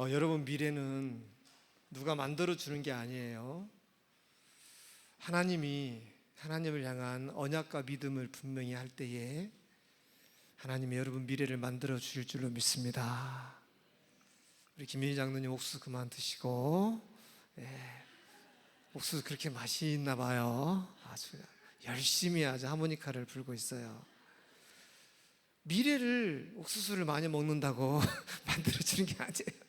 여러분, 미래는 누가 만들어 주는 게 아니에요. 하나님을 향한 언약과 믿음을 분명히 할 때에 하나님이 여러분 미래를 만들어 주실 줄로 믿습니다. 우리 김민희 장로님 옥수수 그만 드시고, 옥수수 그렇게 맛이 있나 봐요. 아주 열심히 아주 하모니카를 불고 있어요. 미래를 옥수수를 많이 먹는다고 만들어 주는 게 아니에요.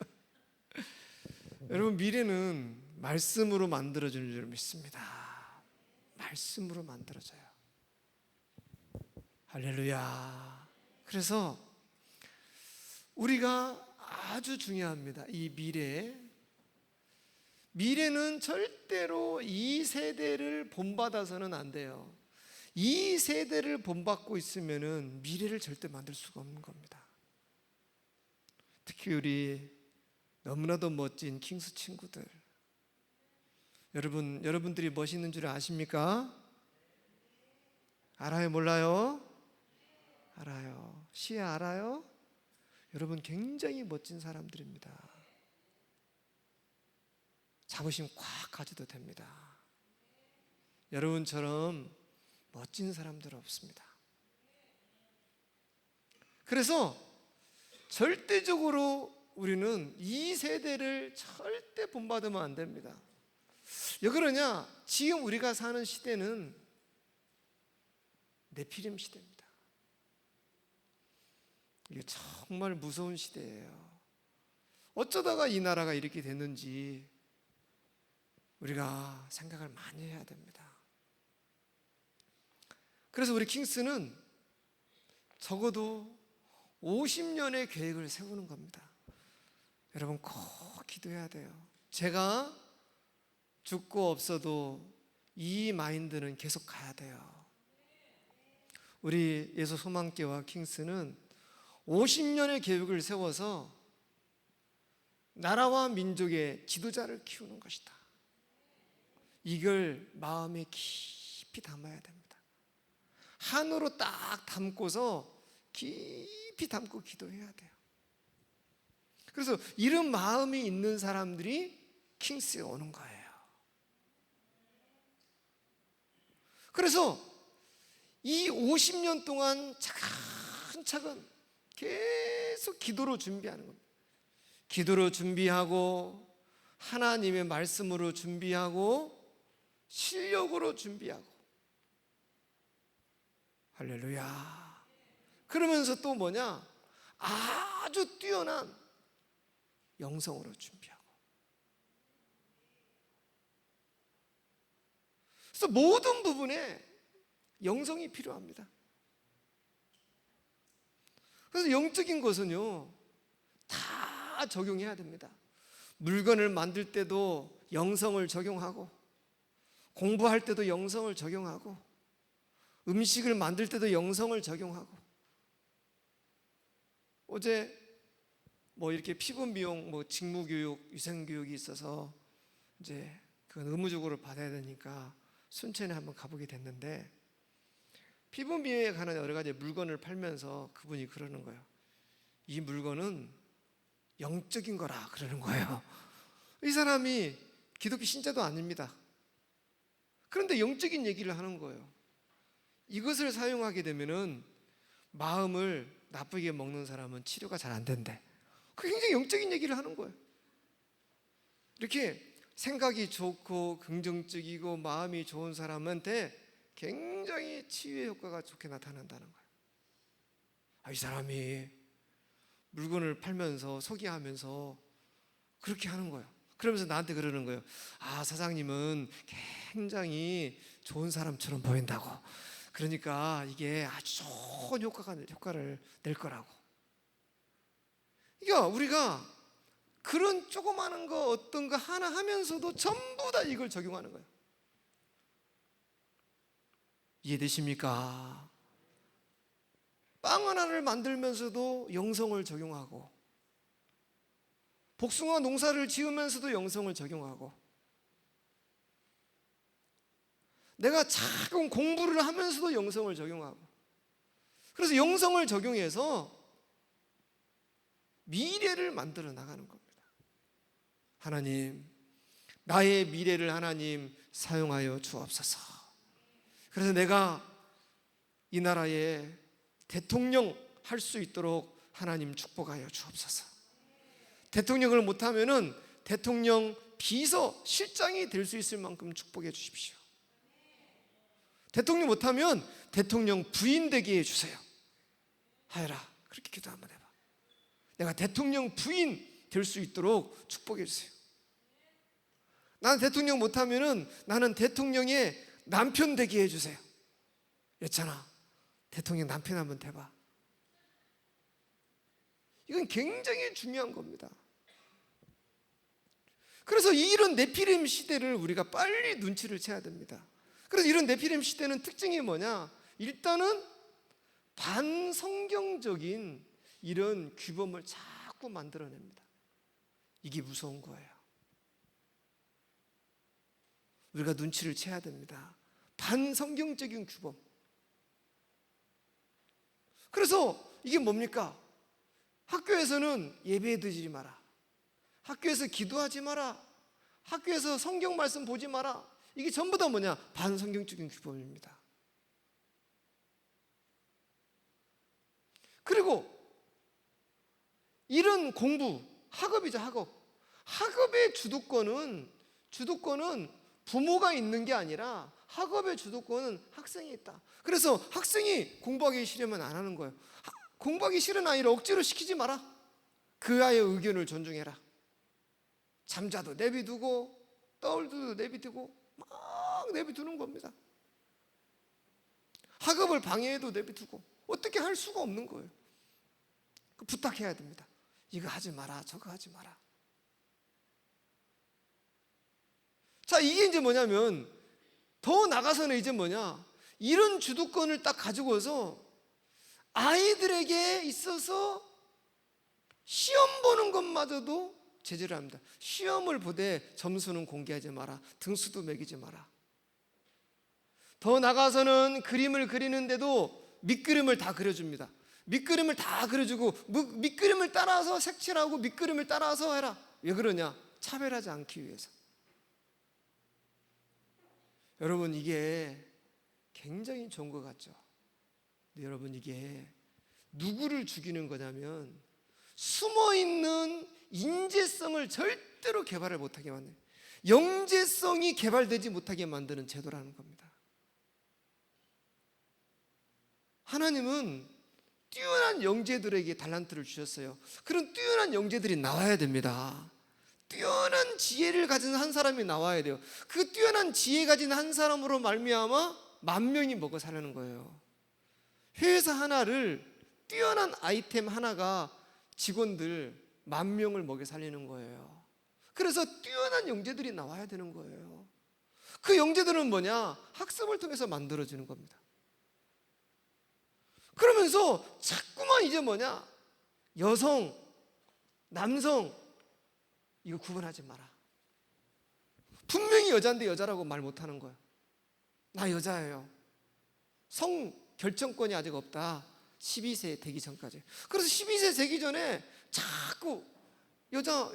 여러분, 미래는 말씀으로 만들어주는 줄 믿습니다. 말씀으로 만들어져요. 할렐루야. 그래서 우리가 아주 중요합니다. 이 미래는 절대로 이 세대를 본받아서는 안 돼요. 이 세대를 본받고 있으면은 미래를 절대 만들 수가 없는 겁니다. 특히 우리 너무나도 멋진 킹스 친구들, 여러분들이 멋있는 줄 아십니까? 알아요? 몰라요? 알아요. 시야 알아요? 여러분 굉장히 멋진 사람들입니다. 자부심 꽉 가져도 됩니다. 여러분처럼 멋진 사람들 없습니다. 그래서 절대적으로 우리는 이 세대를 절대 본받으면 안 됩니다. 왜 그러냐? 지금 우리가 사는 시대는 네피림 시대입니다. 이게 정말 무서운 시대예요. 어쩌다가 이 나라가 이렇게 됐는지 우리가 생각을 많이 해야 됩니다. 그래서 우리 킹스는 적어도 50년의 계획을 세우는 겁니다. 여러분 꼭 기도해야 돼요. 제가 죽고 없어도 이 마인드는 계속 가야 돼요. 우리 예수 소망교와 킹스는 50년의 계획을 세워서 나라와 민족의 지도자를 키우는 것이다. 이걸 마음에 깊이 담아야 됩니다. 한으로 딱 담고서 깊이 담고 기도해야 돼요. 그래서 이런 마음이 있는 사람들이 킹스에 오는 거예요. 그래서 이 50년 동안 차근차근 계속 기도로 준비하는 겁니다. 기도로 준비하고 하나님의 말씀으로 준비하고 실력으로 준비하고, 할렐루야. 그러면서 또 뭐냐? 아주 뛰어난 영성으로 준비하고. 그래서 모든 부분에 영성이 필요합니다. 그래서 영적인 것은요, 다 적용해야 됩니다. 물건을 만들 때도 영성을 적용하고, 공부할 때도 영성을 적용하고, 음식을 만들 때도 영성을 적용하고. 어제 이렇게 피부 미용, 직무교육, 위생교육이 있어서 이제 그건 의무적으로 받아야 되니까 순천에 한번 가보게 됐는데, 피부 미용에 관한 여러 가지 물건을 팔면서 그분이 그러는 거예요. 이 물건은 영적인 거라 그러는 거예요. 이 사람이 기독교 신자도 아닙니다. 그런데 영적인 얘기를 하는 거예요. 이것을 사용하게 되면은 마음을 나쁘게 먹는 사람은 치료가 잘 안 된대. 그 굉장히 영적인 얘기를 하는 거예요. 이렇게 생각이 좋고 긍정적이고 마음이 좋은 사람한테 굉장히 치유의 효과가 좋게 나타난다는 거예요. 이 사람이 물건을 팔면서 소개하면서 그렇게 하는 거예요. 그러면서 나한테 그러는 거예요. 사장님은 굉장히 좋은 사람처럼 보인다고. 그러니까 이게 아주 좋은 효과를 낼 거라고. 그러니까 우리가 그런 조그마한 거 어떤 거 하나 하면서도 전부 다 이걸 적용하는 거예요. 이해되십니까? 빵 하나를 만들면서도 영성을 적용하고, 복숭아 농사를 지으면서도 영성을 적용하고, 내가 작은 공부를 하면서도 영성을 적용하고. 그래서 영성을 적용해서 미래를 만들어 나가는 겁니다. 하나님, 나의 미래를 하나님 사용하여 주옵소서. 그래서 내가 이 나라의 대통령 할 수 있도록 하나님 축복하여 주옵소서. 대통령을 못하면은 대통령 비서 실장이 될 수 있을 만큼 축복해 주십시오. 대통령 못하면 대통령 부인 되게 해주세요. 하여라, 그렇게 기도 한번 해봐. 내가 대통령 부인 될 수 있도록 축복해 주세요. 나는 대통령 못하면은 나는 대통령의 남편 되게 해주세요. 여찬아, 대통령 남편 한번 돼봐. 이건 굉장히 중요한 겁니다. 그래서 이런 네피림 시대를 우리가 빨리 눈치를 채야 됩니다. 그래서 이런 네피림 시대는 특징이 뭐냐? 일단은 반성경적인 이런 규범을 자꾸 만들어냅니다. 이게 무서운 거예요. 우리가 눈치를 채야 됩니다. 반성경적인 규범. 그래서 이게 뭡니까? 학교에서는 예배 드리지 마라. 학교에서 기도하지 마라. 학교에서 성경 말씀 보지 마라. 이게 전부 다 뭐냐? 반성경적인 규범입니다. 그리고 이런 공부, 학업이죠, 학업. 학업의 주도권은 부모가 있는 게 아니라 학업의 주도권은 학생이 있다. 그래서 학생이 공부하기 싫으면 안 하는 거예요. 공부하기 싫은 아이를 억지로 시키지 마라. 그 아이의 의견을 존중해라. 잠자도 내비두고 떠올도 내비두고 막 내비두는 겁니다. 학업을 방해해도 내비두고 어떻게 할 수가 없는 거예요. 부탁해야 됩니다. 이거 하지 마라, 저거 하지 마라. 자, 이게 이제 뭐냐면 더 나가서는 이제 뭐냐, 이런 주도권을 딱 가지고서 아이들에게 있어서 시험 보는 것마저도 제재를 합니다. 시험을 보되 점수는 공개하지 마라. 등수도 매기지 마라. 더 나가서는 그림을 그리는데도 밑그림을 다 그려줍니다. 밑그림을 다 그려주고 밑그림을 따라서 색칠하고 밑그림을 따라서 해라. 왜 그러냐? 차별하지 않기 위해서. 여러분, 이게 굉장히 좋은 것 같죠? 근데 여러분, 이게 누구를 죽이는 거냐면 숨어있는 인재성을 절대로 개발을 못하게 만드는, 영재성이 개발되지 못하게 만드는 제도라는 겁니다. 하나님은 뛰어난 영재들에게 달란트를 주셨어요. 그런 뛰어난 영재들이 나와야 됩니다. 뛰어난 지혜를 가진 한 사람이 나와야 돼요. 그 뛰어난 지혜 가진 한 사람으로 말미암아 10,000명이 먹어 사는 거예요. 회사 하나를, 뛰어난 아이템 하나가 직원들 10,000명을 먹여 살리는 거예요. 그래서 뛰어난 영재들이 나와야 되는 거예요. 그 영재들은 뭐냐? 학습을 통해서 만들어지는 겁니다. 그러면서 자꾸만 이제 뭐냐? 여성, 남성 이거 구분하지 마라. 분명히 여자인데 여자라고 말 못하는 거예요. 나 여자예요. 성 결정권이 아직 없다. 12세 되기 전까지. 그래서 12세 되기 전에 자꾸 여자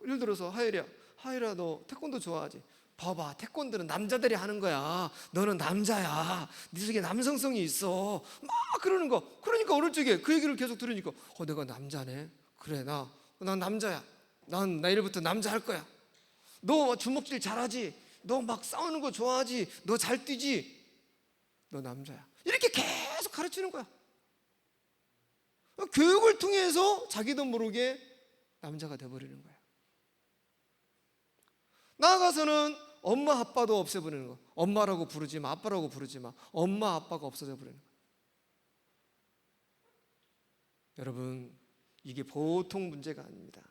예를 들어서 하율아 너 태권도 좋아하지? 봐봐, 태권도는 남자들이 하는 거야. 너는 남자야. 네 속에 남성성이 있어. 막 그러는 거. 그러니까 어릴 적에 그 얘기를 계속 들으니까 내가 남자네. 그래, 난 남자야. 난 내일부터 남자 할 거야. 너 주먹질 잘하지? 너 막 싸우는 거 좋아하지? 너 잘 뛰지? 너 남자야. 이렇게 계속 가르치는 거야. 교육을 통해서 자기도 모르게 남자가 돼버리는 거야. 나아가서는 엄마 아빠도 없애버리는 거. 엄마라고 부르지 마, 아빠라고 부르지 마. 엄마 아빠가 없어져 버리는 거야. 여러분, 이게 보통 문제가 아닙니다.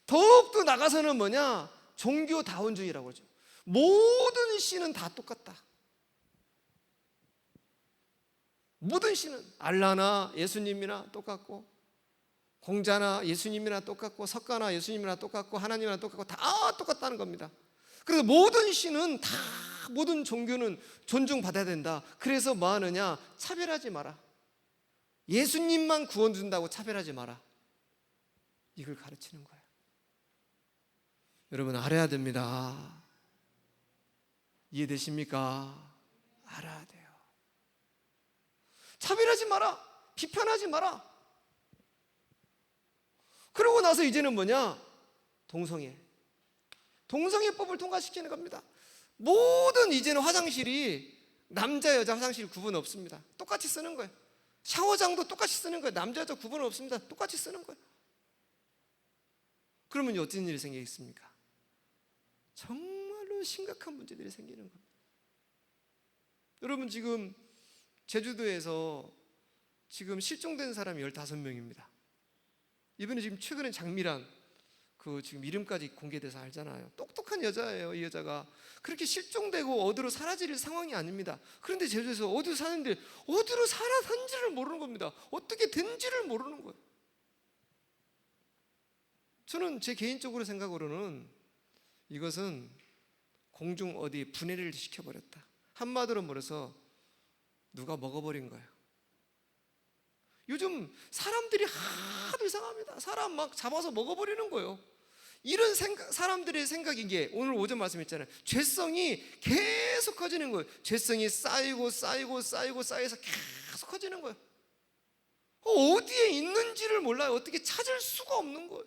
더욱더 나가서는 뭐냐? 종교다원주의라고 그러죠. 모든 신은 다 똑같다. 모든 신은 알라나 예수님이나 똑같고, 공자나 예수님이나 똑같고, 석가나 예수님이나 똑같고, 하나님이나 똑같고, 다 똑같다는 겁니다. 그래서 모든 신은 다, 모든 종교는 존중받아야 된다. 그래서 뭐 하느냐? 차별하지 마라. 예수님만 구원 준다고 차별하지 마라. 이걸 가르치는 거예요. 여러분 알아야 됩니다. 이해되십니까? 알아야 돼요. 차별하지 마라. 비판하지 마라. 그러고 나서 이제는 뭐냐? 동성애법을 통과시키는 겁니다. 모든 이제는 화장실이 남자 여자 화장실 구분 없습니다. 똑같이 쓰는 거예요. 샤워장도 똑같이 쓰는 거예요. 남자 여자 구분 없습니다. 똑같이 쓰는 거예요. 그러면 어떤 일이 생기겠습니까? 정말로 심각한 문제들이 생기는 겁니다. 여러분 지금 제주도에서 지금 실종된 사람이 15명입니다. 이번에 지금 최근에 장미란 그 지금 이름까지 공개돼서 알잖아요. 똑똑한 여자예요. 이 여자가 그렇게 실종되고 어디로 사라질 상황이 아닙니다. 그런데 제주에서 어디로 사는데 어디로 살아산지를 모르는 겁니다. 어떻게 된지를 모르는 거예요. 저는 제 개인적으로 생각으로는 이것은 공중 어디 분해를 시켜버렸다. 한마디로 말해서 누가 먹어버린 거예요. 요즘 사람들이 하도 이상합니다. 사람 막 잡아서 먹어버리는 거예요. 이런 사람들의 생각인 게 오늘 오전 말씀했잖아요. 죄성이 계속 커지는 거예요. 죄성이 쌓이고 쌓여서 계속 커지는 거예요. 어디에 있는지를 몰라요. 어떻게 찾을 수가 없는 거예요.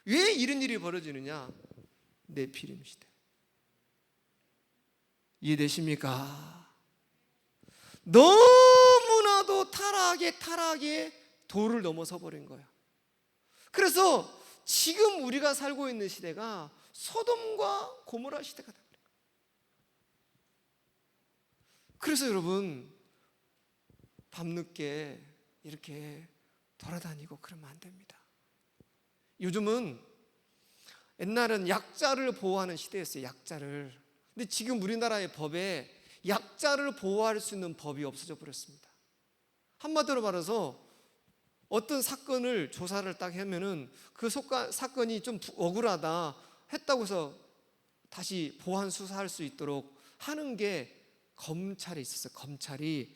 왜 이런 일이 벌어지느냐? 네피림 시대. 이해되십니까? 너무나도 타락의 도를 넘어서 버린 거예요. 그래서 지금 우리가 살고 있는 시대가 소돔과 고모라 시대가 됩니다. 그래서 여러분 밤늦게 이렇게 돌아다니고 그러면 안 됩니다. 요즘은 옛날은 약자를 보호하는 시대였어요. 약자를. 근데 지금 우리나라의 법에 약자를 보호할 수 있는 법이 없어져 버렸습니다. 한마디로 말해서 어떤 사건을 조사를 딱 하면은 그 사건이 좀 억울하다 했다고 해서 다시 보완 수사할 수 있도록 하는 게 검찰에 있었어요. 검찰이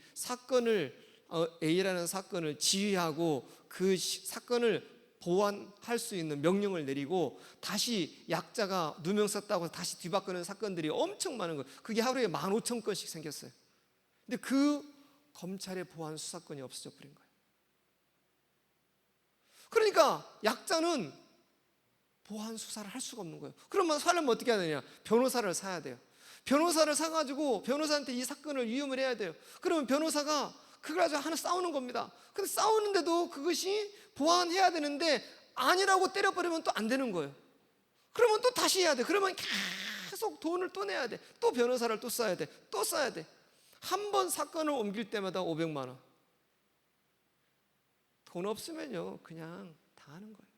A라는 사건을 지휘하고 그 사건을 보완할 수 있는 명령을 내리고 다시 약자가 누명 썼다고 해서 다시 뒤바꾸는 사건들이 엄청 많은 거예요. 그게 하루에 15,000건씩 생겼어요. 근데 그 검찰의 보완 수사권이 없어져 버린 거예요. 그러니까 약자는 보완 수사를 할 수가 없는 거예요. 그러면 사려면 어떻게 해야 되냐? 변호사를 사야 돼요. 변호사를 사가지고 변호사한테 이 사건을 위임을 해야 돼요. 그러면 변호사가 그걸 가지고 하나 싸우는 겁니다. 근데 싸우는데도 그것이 보완해야 되는데 아니라고 때려버리면 또 안 되는 거예요. 그러면 또 다시 해야 돼. 그러면 계속 돈을 또 내야 돼. 또 변호사를 또 써야 돼. 또 써야 돼. 한 번 사건을 옮길 때마다 500만 원. 돈 없으면요 그냥 다 하는 거예요.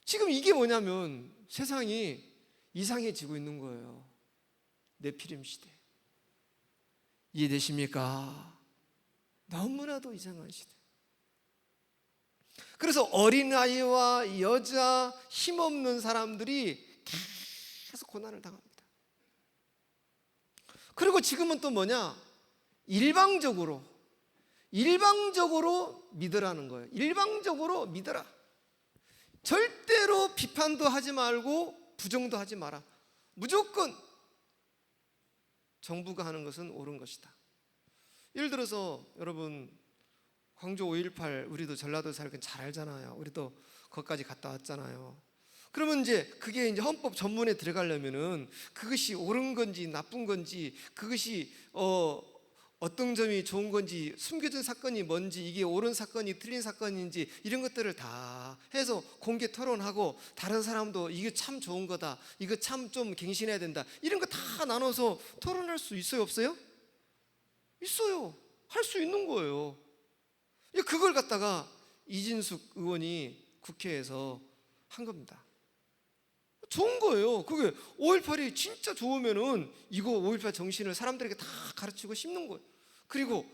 지금 이게 뭐냐면 세상이 이상해지고 있는 거예요. 네피림 시대. 이해되십니까? 너무나도 이상한 시대. 그래서 어린아이와 여자, 힘없는 사람들이 계속 고난을 당합니다. 그리고 지금은 또 뭐냐? 일방적으로 믿으라는 거예요. 일방적으로 믿어라. 절대로 비판도 하지 말고 부정도 하지 마라. 무조건 정부가 하는 것은 옳은 것이다. 예를 들어서 여러분 광주 5.18 우리도 전라도 살고 잘 알잖아요. 우리도 거기까지 갔다 왔잖아요. 그러면 이제 그게 이제 헌법 전문에 들어가려면은 그것이 옳은 건지 나쁜 건지 그것이 어떤 점이 좋은 건지 숨겨진 사건이 뭔지 이게 옳은 사건이 틀린 사건인지 이런 것들을 다 해서 공개 토론하고 다른 사람도 이게 참 좋은 거다 이거 참 좀 갱신해야 된다 이런 거 다 나눠서 토론할 수 있어요 없어요? 있어요. 할 수 있는 거예요. 그걸 갖다가 이진숙 의원이 국회에서 한 겁니다. 좋은 거예요. 그게 5.18이 진짜 좋으면은 이거 5.18 정신을 사람들에게 다 가르치고 심는 거예요. 그리고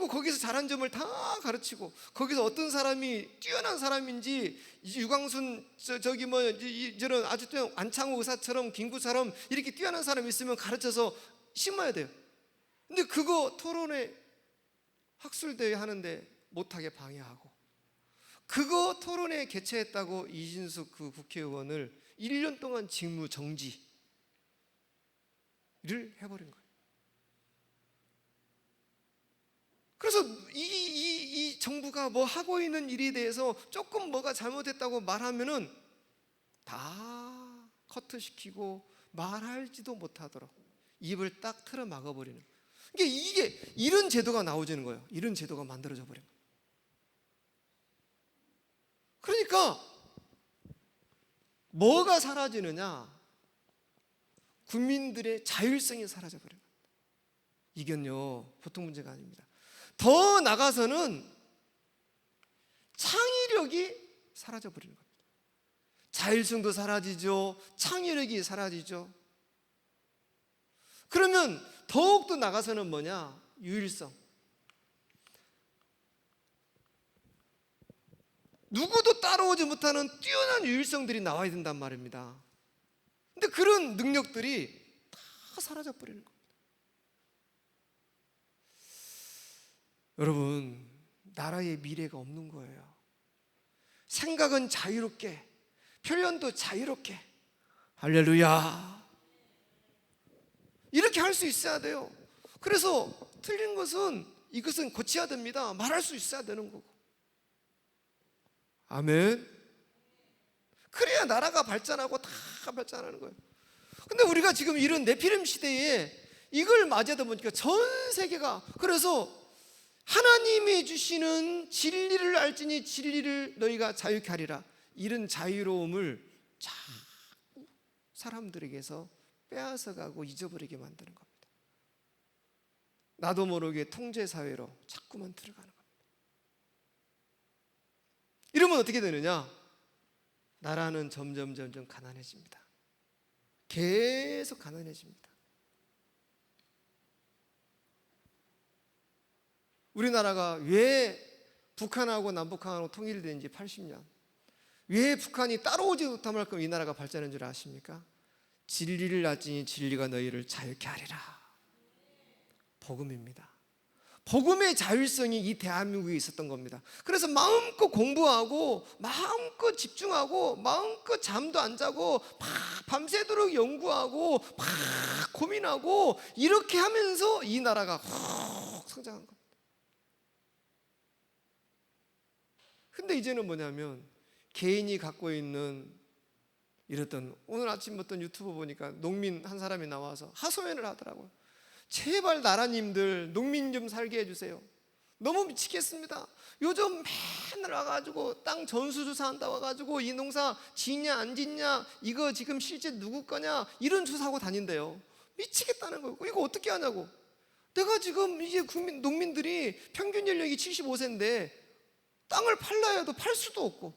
거기서 잘한 점을 다 가르치고 거기서 어떤 사람이 뛰어난 사람인지 유광순 저런 아주 안창호 의사처럼 김구처럼 이렇게 뛰어난 사람이 있으면 가르쳐서 심어야 돼요. 근데 그거 토론회 학술대회 하는데 못하게 방해하고 그거 토론회 개최했다고 이진숙 그 국회의원을 1년 동안 직무 정지를 해버린 거예요. 그래서 이 정부가 뭐 하고 있는 일에 대해서 조금 뭐가 잘못했다고 말하면은 다 커트시키고 말할지도 못하도록 입을 딱 틀어 막아버리는. 이게 이런 제도가 나오지는 거예요. 이런 제도가 만들어져 버린 거예요. 그러니까 뭐가 사라지느냐? 국민들의 자율성이 사라져 버린 거예요. 이건요 보통 문제가 아닙니다. 더 나가서는 창의력이 사라져 버리는 겁니다. 자율성도 사라지죠. 창의력이 사라지죠. 그러면 더욱더 나가서는 뭐냐? 유일성. 누구도 따라오지 못하는 뛰어난 유일성들이 나와야 된단 말입니다. 근데 그런 능력들이 다 사라져 버리는 겁니다. 여러분, 나라의 미래가 없는 거예요. 생각은 자유롭게, 표현도 자유롭게. 할렐루야. 이렇게 할 수 있어야 돼요. 그래서 틀린 것은 이것은 고쳐야 됩니다. 말할 수 있어야 되는 거고. 아멘. 그래야 나라가 발전하고 다 발전하는 거예요. 근데 우리가 지금 이런 네피림 시대에 이걸 맞이하다 보니까 전 세계가, 그래서 하나님이 주시는 진리를 알지니 진리를 너희가 자유케 하리라, 이런 자유로움을 자꾸 사람들에게서 빼앗아가고 잊어버리게 만드는 겁니다. 나도 모르게 통제사회로 자꾸만 들어가는 겁니다. 이러면 어떻게 되느냐? 나라는 점점 가난해집니다. 계속 가난해집니다. 우리나라가 왜 북한하고 남북한하고 통일된 지 80년, 왜 북한이 따라오지 못할 만큼 이 나라가 발전한 줄 아십니까? 진리를 알지니 진리가 너희를 자유케 하리라. 복음입니다. 복음의 자율성이 이 대한민국에 있었던 겁니다. 그래서 마음껏 공부하고 마음껏 집중하고 마음껏 잠도 안 자고 밤새도록 연구하고 고민하고 이렇게 하면서 이 나라가 훅 성장한 겁니다. 근데 이제는 뭐냐면 개인이 갖고 있는 이랬던, 오늘 아침부터 유튜브 보니까 농민 한 사람이 나와서 하소연을 하더라고요. 제발 나라님들 농민 좀 살게 해주세요. 너무 미치겠습니다. 요즘 맨날 와가지고 땅 전수조사 한다 와가지고 이 농사 짓냐 안 짓냐, 이거 지금 실제 누구 거냐, 이런 조사하고 다닌대요. 미치겠다는 거예요. 이거 어떻게 하냐고. 내가 지금 이제 농민들이 평균 연령이 75세인데 땅을 팔라 해도 팔 수도 없고,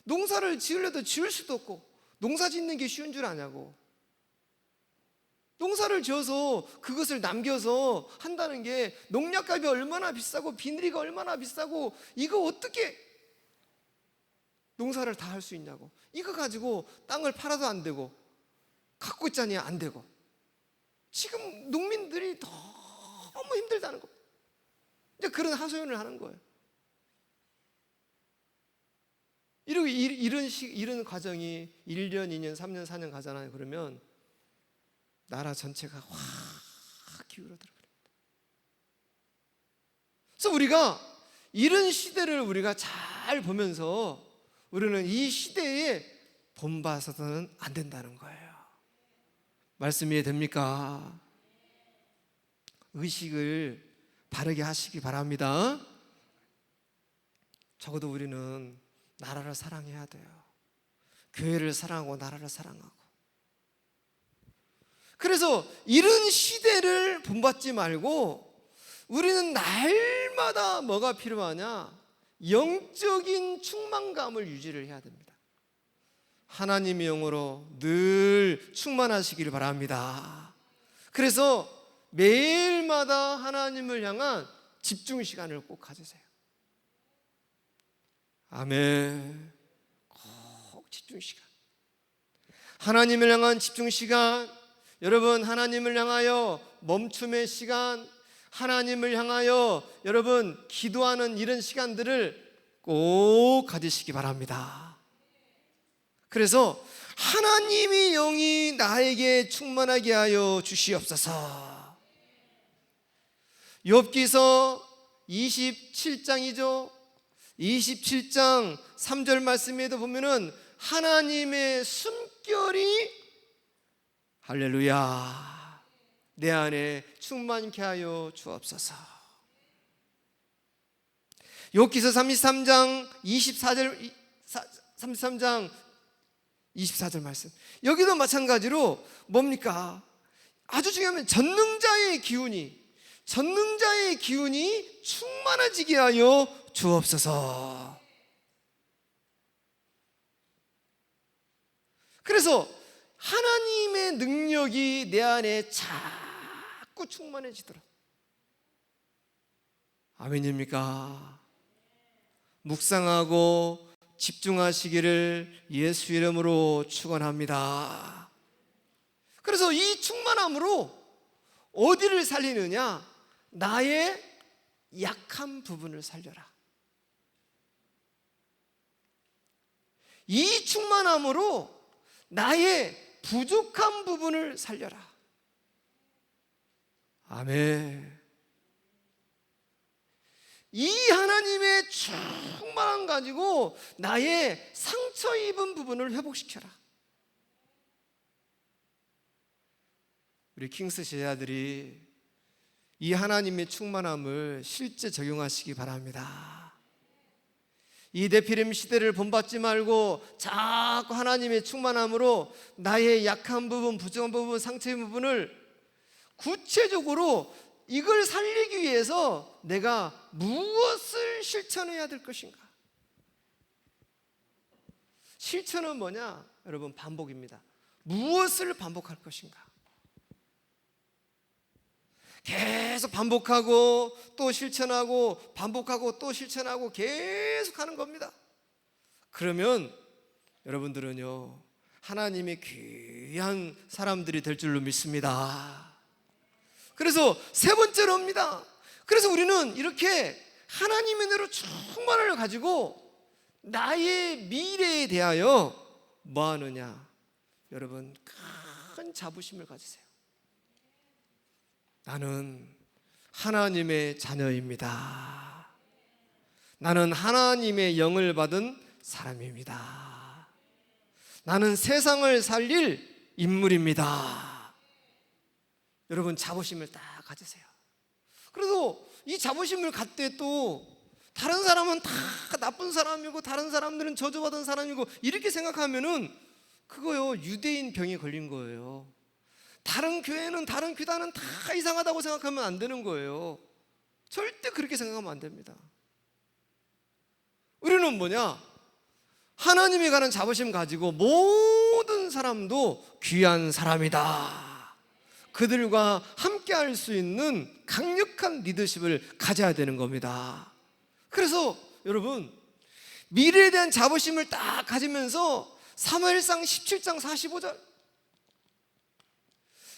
농사를 지으려도 지을 수도 없고, 농사 짓는 게 쉬운 줄 아냐고. 농사를 지어서 그것을 남겨서 한다는 게 농약값이 얼마나 비싸고 비닐이가 얼마나 비싸고, 이거 어떻게 농사를 다 할 수 있냐고. 이거 가지고 땅을 팔아도 안 되고 갖고 있자니 안 되고, 지금 농민들이 너무 힘들다는 겁니다. 이제 그런 하소연을 하는 거예요. 이런 과정이 1년, 2년, 3년, 4년 가잖아요. 그러면 나라 전체가 확 기울어들어 버립니다. 그래서 우리가 이런 시대를 우리가 잘 보면서 우리는 이 시대에 본받아서는 안 된다는 거예요. 말씀 이해됩니까? 의식을 바르게 하시기 바랍니다. 적어도 우리는 나라를 사랑해야 돼요. 교회를 사랑하고 나라를 사랑하고. 그래서 이런 시대를 본받지 말고 우리는 날마다 뭐가 필요하냐? 영적인 충만감을 유지를 해야 됩니다. 하나님의 영으로 늘 충만하시기를 바랍니다. 그래서 매일마다 하나님을 향한 집중 시간을 꼭 가지세요. 아멘. 꼭 집중 시간. 하나님을 향한 집중 시간. 여러분, 하나님을 향하여 멈춤의 시간, 하나님을 향하여 여러분 기도하는 이런 시간들을 꼭 가지시기 바랍니다. 그래서 하나님의 영이 나에게 충만하게 하여 주시옵소서. 욥기서 27장이죠. 27장 3절 말씀에도 보면은 하나님의 숨결이 할렐루야 내 안에 충만케 하여 주옵소서. 욥기서 33장 24절 말씀, 여기도 마찬가지로 뭡니까? 아주 중요한 전능자의 기운이 충만해지게 하여 주옵소서. 그래서 하나님의 능력이 내 안에 자꾸 충만해지도록. 아멘입니까? 묵상하고 집중하시기를 예수 이름으로 축원합니다. 그래서 이 충만함으로 어디를 살리느냐? 나의 약한 부분을 살려라. 이 충만함으로 나의 부족한 부분을 살려라. 아멘. 이 하나님의 충만함 가지고 나의 상처 입은 부분을 회복시켜라. 우리 킹스 제자들이 이 하나님의 충만함을 실제 적용하시기 바랍니다. 이 네피림 시대를 본받지 말고 자꾸 하나님의 충만함으로 나의 약한 부분, 부족한 부분, 상처 입은 부분을 구체적으로 이걸 살리기 위해서 내가 무엇을 실천해야 될 것인가? 실천은 뭐냐? 여러분, 반복입니다. 무엇을 반복할 것인가? 계속 반복하고 또 실천하고 반복하고 또 실천하고 계속 하는 겁니다. 그러면 여러분들은요, 하나님의 귀한 사람들이 될 줄로 믿습니다. 그래서 세 번째로입니다. 그래서 우리는 이렇게 하나님의 은혜로 충만을 가지고 나의 미래에 대하여 뭐 하느냐? 여러분, 큰 자부심을 가지세요. 나는 하나님의 자녀입니다. 나는 하나님의 영을 받은 사람입니다. 나는 세상을 살릴 인물입니다. 여러분, 자부심을 딱 가지세요. 그래도 이 자부심을 갖되 또 다른 사람은 다 나쁜 사람이고 다른 사람들은 저주받은 사람이고 이렇게 생각하면은 그거요, 유대인 병에 걸린 거예요. 다른 교회는, 다른 교단은 다 이상하다고 생각하면 안 되는 거예요. 절대 그렇게 생각하면 안 됩니다. 우리는 뭐냐? 하나님에 관한 자부심 가지고 모든 사람도 귀한 사람이다, 그들과 함께 할 수 있는 강력한 리더십을 가져야 되는 겁니다. 그래서 여러분, 미래에 대한 자부심을 딱 가지면서 사무엘상 17장 45절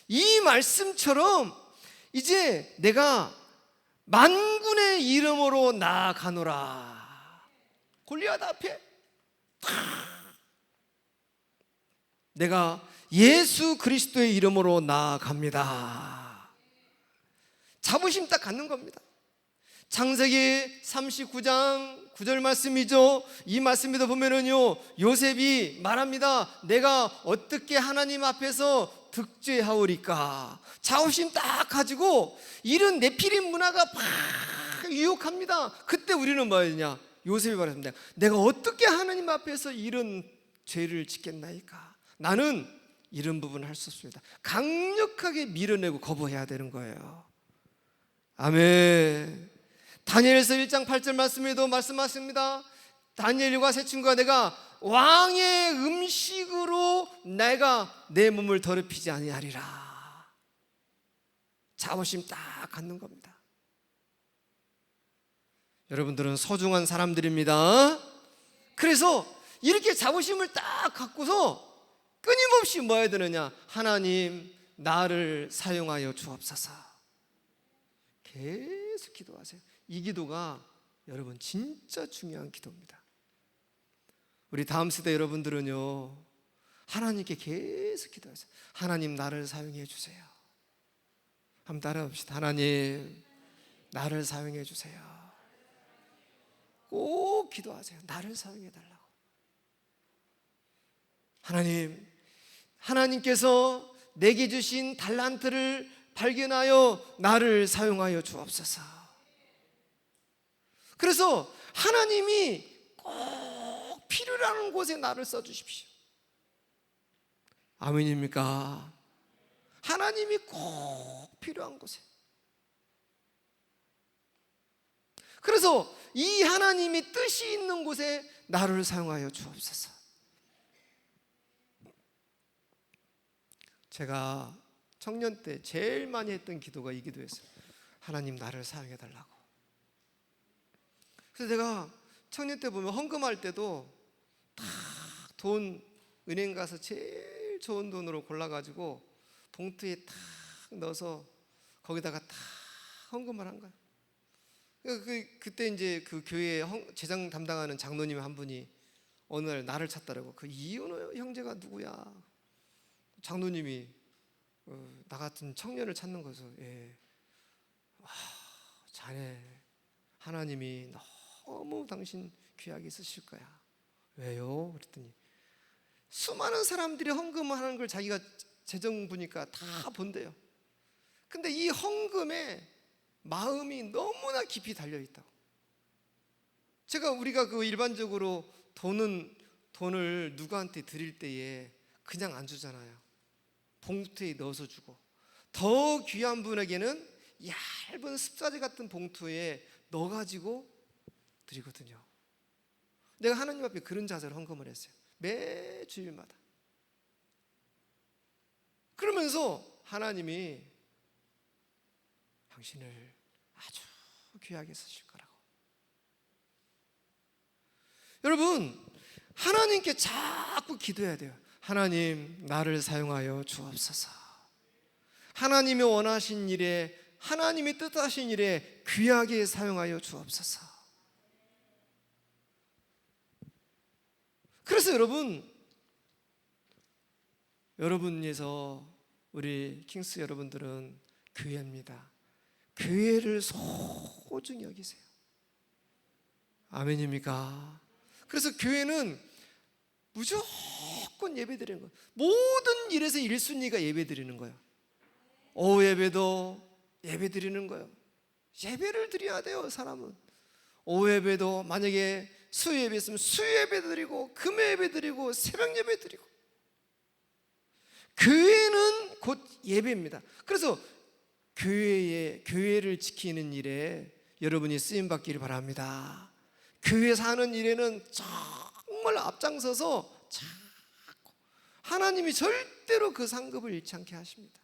이 말씀처럼 이제 내가 만군의 이름으로 나아가노라. 골리앗 앞에 내가 예수 그리스도의 이름으로 나아갑니다. 자부심 딱 갖는 겁니다. 창세기 39장 9절 말씀이죠. 이 말씀에도 보면은요, 요셉이 말합니다. 내가 어떻게 하나님 앞에서 득죄하오리까? 자부심 딱 가지고 이런 네피림 문화가 막 유혹합니다. 그때 우리는 뭐 했냐? 요셉이 말했습니다. 내가 어떻게 하나님 앞에서 이런 죄를 짓겠나이까? 나는 이런 부분을 할 수 없습니다. 강력하게 밀어내고 거부해야 되는 거예요. 아멘. 다니엘서 1장 8절 말씀에도 말씀하십니다. 다니엘과 세 친구가 내가 왕의 음식으로 내가 내 몸을 더럽히지 아니하리라. 자부심 딱 갖는 겁니다. 여러분들은 소중한 사람들입니다. 그래서 이렇게 자부심을 딱 갖고서 끊임없이 뭐 해야 되느냐? 하나님, 나를 사용하여 주옵소서. 계속 기도하세요. 이 기도가 여러분 진짜 중요한 기도입니다. 우리 다음 세대 여러분들은요, 하나님께 계속 기도하세요. 하나님 나를 사용해 주세요. 한번 따라합시다. 하나님 나를 사용해 주세요. 꼭 기도하세요. 나를 사용해 달라고. 하나님께서 내게 주신 달란트를 발견하여 나를 사용하여 주옵소서. 그래서 하나님이 꼭 필요한 곳에 나를 써주십시오. 아멘입니까? 하나님이 꼭 필요한 곳에. 그래서 이 하나님이 뜻이 있는 곳에 나를 사용하여 주옵소서. 제가 청년 때 제일 많이 했던 기도가 이 기도였어요. 하나님 나를 사용해 달라고. 그래서 제가 청년 때 보면 헌금할 때도 다 돈 은행 가서 제일 좋은 돈으로 골라가지고 봉투에 탁 넣어서 거기다가 다 헌금을 한 거예요. 그때 이제 그 교회 재정 담당하는 장로님 한 분이 어느 날 나를 찾더라고. 그 이윤호 형제가 누구야? 장로님이 나 같은 청년을 찾는 거죠. 예. 자네 하나님이 너무 당신 귀하게 쓰실 거야. 왜요? 그랬더니 수많은 사람들이 헌금을 하는 걸 자기가 재정 보니까 다 본대요. 근데 이 헌금에 마음이 너무나 깊이 달려 있다고. 우리가 그 일반적으로 돈을 누구한테 드릴 때에 그냥 안 주잖아요. 봉투에 넣어서 주고, 더 귀한 분에게는 얇은 습자지 같은 봉투에 넣어가지고 드리거든요. 내가 하나님 앞에 그런 자세로 헌금을 했어요. 매 주일마다. 그러면서 하나님이 당신을 아주 귀하게 쓰실 거라고. 여러분, 하나님께 자꾸 기도해야 돼요. 하나님 나를 사용하여 주옵소서. 하나님이 원하신 일에, 하나님이 뜻하신 일에 귀하게 사용하여 주옵소서. 그래서 여러분에서 우리 킹스 여러분들은 교회입니다. 교회를 소중히 여기세요. 아멘입니까? 그래서 교회는 무조건 예배드리는 거예요. 모든 일에서 1순위가 예배드리는 거예요. 오후 예배도 예배드리는 거예요. 예배를 드려야 돼요. 사람은 오후 예배도, 만약에 수요 예배 있으면 수요 예배 드리고, 금요 예배 드리고, 새벽 예배 드리고. 교회는 곧 예배입니다. 그래서 교회를 지키는 일에 여러분이 쓰임 받기를 바랍니다. 교회 사는 일에는 정말 앞장서서 자꾸 하나님이 절대로 그 상급을 잃지 않게 하십니다.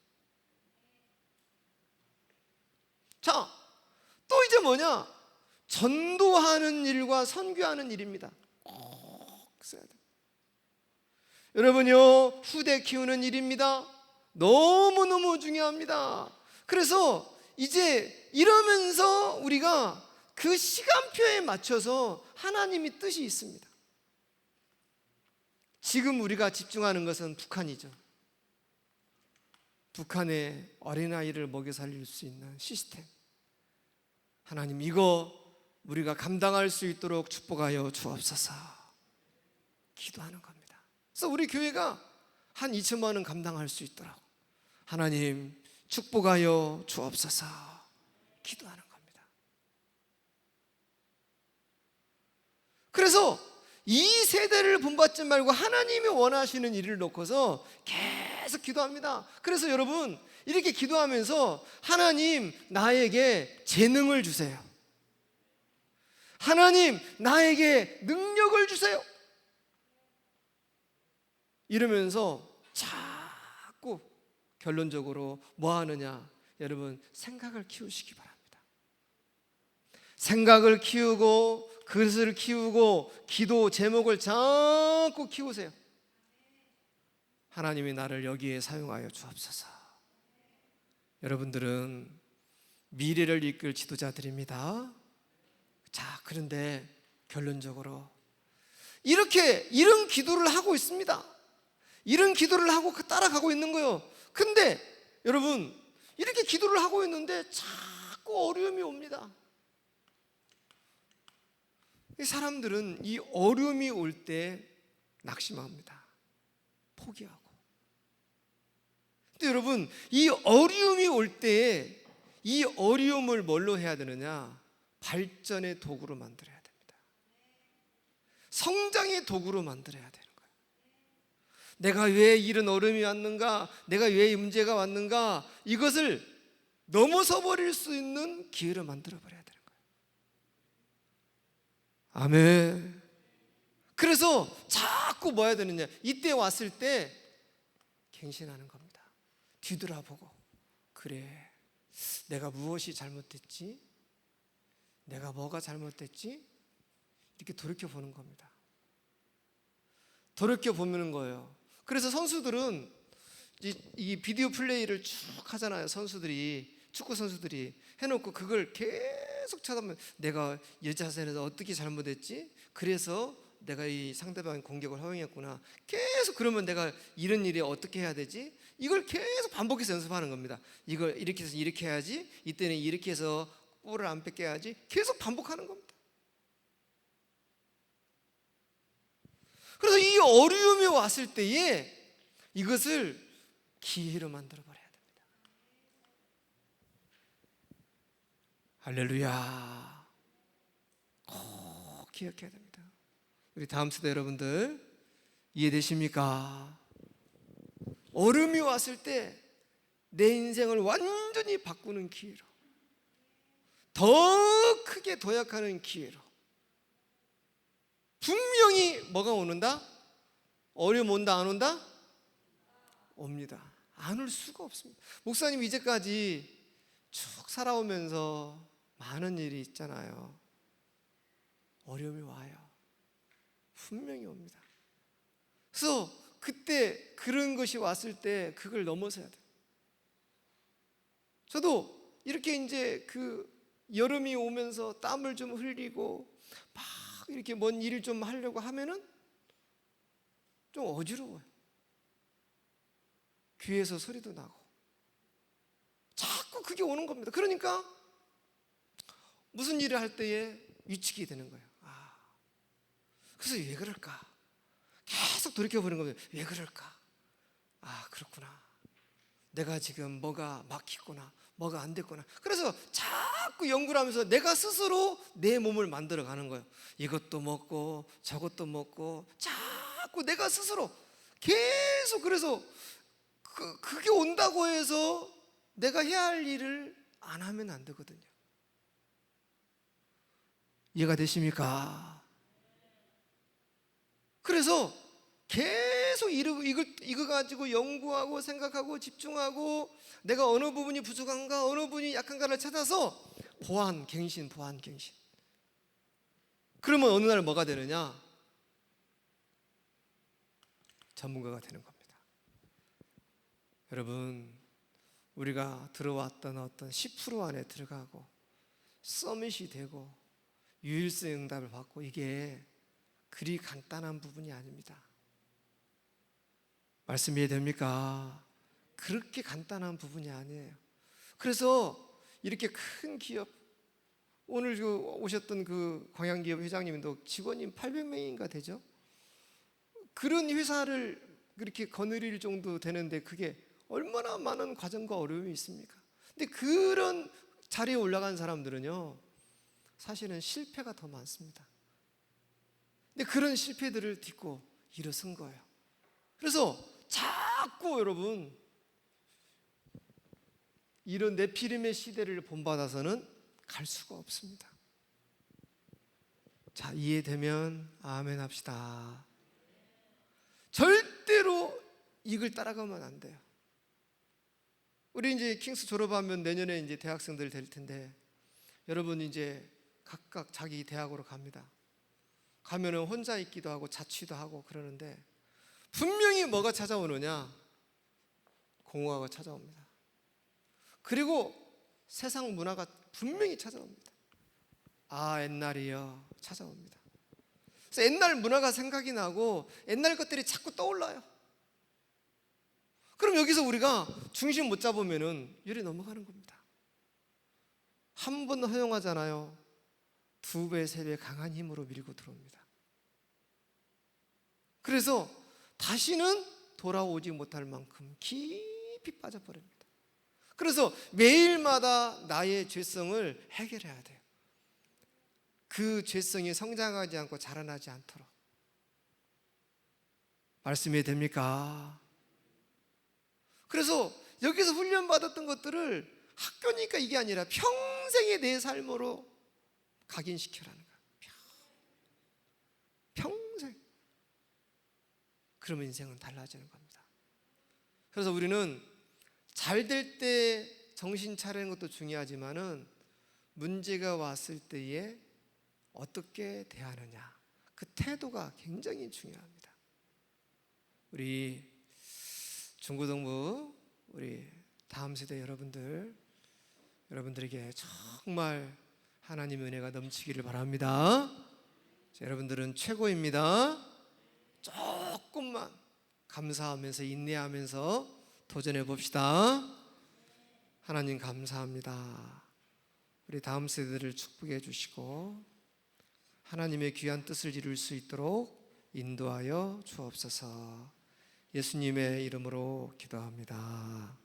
자, 또 이제 뭐냐? 전도하는 일과 선교하는 일입니다. 꼭 써야 돼요. 여러분요, 후대 키우는 일입니다. 너무너무 중요합니다. 그래서 이제 이러면서 우리가 그 시간표에 맞춰서 하나님의 뜻이 있습니다. 지금 우리가 집중하는 것은 북한이죠. 북한의 어린아이를 먹여 살릴 수 있는 시스템. 하나님, 이거 우리가 감당할 수 있도록 축복하여 주옵소서. 기도하는 겁니다. 그래서 우리 교회가 한 2천만 원 감당할 수 있도록 하나님 축복하여 주옵소서. 기도하는 겁니다. 그래서 이 세대를 본받지 말고 하나님이 원하시는 일을 놓고서 계속 기도합니다. 그래서 여러분, 이렇게 기도하면서 하나님 나에게 재능을 주세요. 하나님 나에게 능력을 주세요. 이러면서 자꾸 결론적으로 뭐 하느냐? 여러분, 생각을 키우시기 바랍니다. 생각을 키우고 그릇을 키우고 기도 제목을 자꾸 키우세요. 하나님이 나를 여기에 사용하여 주옵소서. 여러분들은 미래를 이끌 지도자들입니다. 자, 그런데 결론적으로 이런 기도를 하고 있습니다. 이런 기도를 하고 따라가고 있는 거예요. 근데 여러분, 이렇게 기도를 하고 있는데 자꾸 어려움이 옵니다. 이 사람들은 이 어려움이 올 때 낙심합니다. 포기하고. 근데 여러분, 이 어려움이 올 때 이 어려움을 뭘로 해야 되느냐? 발전의 도구로 만들어야 됩니다. 성장의 도구로 만들어야 되는 거예요. 내가 왜 이런 어려움이 왔는가? 내가 왜 이 문제가 왔는가? 이것을 넘어서 버릴 수 있는 기회로 만들어 버려야 되는 거예요. 아멘. 그래서 자꾸 뭐 해야 되느냐? 이때 왔을 때 갱신하는 겁니다. 뒤돌아보고, 그래, 내가 무엇이 잘못됐지? 내가 뭐가 잘못됐지? 이렇게 돌이켜보는 겁니다. 돌이켜보는 거예요. 그래서 선수들은 이 비디오 플레이를 쭉 하잖아요. 축구 선수들이 해놓고 그걸 계속 쳐다보면, 내가 이 자세에서 어떻게 잘못했지? 그래서 내가 이 상대방의 공격을 허용했구나. 계속 그러면 내가 이런 일에 어떻게 해야 되지? 이걸 계속 반복해서 연습하는 겁니다. 이걸 이렇게 해서 이렇게 해야지, 이때는 이렇게 해서 볼을 안 뺏게 해야지. 계속 반복하는 겁니다. 그래서 이 어려움이 왔을 때에 이것을 기회로 만들어 버려야 됩니다. 할렐루야. 꼭 기억해야 됩니다. 우리 다음 세대 여러분들 이해되십니까? 어려움이 왔을 때 내 인생을 완전히 바꾸는 기회로, 더 크게 도약하는 기회로, 분명히 뭐가 오는다? 어려움 온다, 안 온다? 옵니다. 안 올 수가 없습니다. 목사님 이제까지 쭉 살아오면서 많은 일이 있잖아요. 어려움이 와요. 분명히 옵니다. 그래서 그때 그런 것이 왔을 때 그걸 넘어서야 돼요. 저도 이렇게 이제 그 여름이 오면서 땀을 좀 흘리고 막 이렇게 뭔 일을 좀 하려고 하면은 좀 어지러워요. 귀에서 소리도 나고 자꾸 그게 오는 겁니다. 그러니까 무슨 일을 할 때에 위축이 되는 거예요. 그래서 왜 그럴까? 계속 돌이켜보는 겁니다. 왜 그럴까? 그렇구나. 내가 지금 뭐가 막히구나, 뭐가 안 됐구나. 그래서 자꾸 연구를 하면서 내가 스스로 내 몸을 만들어 가는 거예요. 이것도 먹고 저것도 먹고 자꾸 내가 스스로 계속. 그래서 그게 온다고 해서 내가 해야 할 일을 안 하면 안 되거든요. 이해가 되십니까? 그래서 계속 이거 가지고 연구하고 생각하고 집중하고 내가 어느 부분이 부족한가, 어느 부분이 약한가를 찾아서 보완, 갱신. 그러면 어느 날 뭐가 되느냐? 전문가가 되는 겁니다. 여러분, 우리가 들어왔던 어떤 10% 안에 들어가고 서밋이 되고 유일성 응답을 받고, 이게 그리 간단한 부분이 아닙니다. 말씀 이해됩니까? 그렇게 간단한 부분이 아니에요. 그래서 이렇게 큰 기업, 오늘 오셨던 그 광양기업 회장님도 직원이 800명인가 되죠? 그런 회사를 그렇게 거느릴 정도 되는데 그게 얼마나 많은 과정과 어려움이 있습니까? 근데 그런 자리에 올라간 사람들은요, 사실은 실패가 더 많습니다. 근데 그런 실패들을 딛고 일어선 거예요. 그래서 자꾸 여러분, 이런 네피림의 시대를 본받아서는 갈 수가 없습니다. 자, 이해되면 아멘 합시다. 절대로 이걸 따라가면 안 돼요. 우리 이제 킹스 졸업하면 내년에 이제 대학생들 될 텐데, 여러분 이제 각각 자기 대학으로 갑니다. 가면은 혼자 있기도 하고 자취도 하고 그러는데, 분명히 뭐가 찾아오느냐? 공허가 찾아옵니다. 그리고 세상 문화가 분명히 찾아옵니다. 옛날이요 찾아옵니다. 그래서 옛날 문화가 생각이 나고 옛날 것들이 자꾸 떠올라요. 그럼 여기서 우리가 중심 못 잡으면은 열이 넘어가는 겁니다. 한 번 허용하잖아요. 2배, 3배 강한 힘으로 밀고 들어옵니다. 그래서 다시는 돌아오지 못할 만큼 깊이 빠져버립니다. 그래서 매일마다 나의 죄성을 해결해야 돼요. 그 죄성이 성장하지 않고 자라나지 않도록. 말씀이 됩니까? 그래서 여기서 훈련받았던 것들을 학교니까 이게 아니라 평생의 내 삶으로 각인시켜라는 거예요. 평생. 그러면 인생은 달라지는 겁니다. 그래서 우리는 잘 될 때 정신 차리는 것도 중요하지만은 문제가 왔을 때에 어떻게 대하느냐, 그 태도가 굉장히 중요합니다. 우리 중고등부 우리 다음 세대 여러분들에게 정말 하나님의 은혜가 넘치기를 바랍니다. 자, 여러분들은 최고입니다. 조금만 감사하면서 인내하면서 도전해 봅시다. 하나님 감사합니다. 우리 다음 세대들을 축복해 주시고 하나님의 귀한 뜻을 이룰 수 있도록 인도하여 주옵소서. 예수님의 이름으로 기도합니다.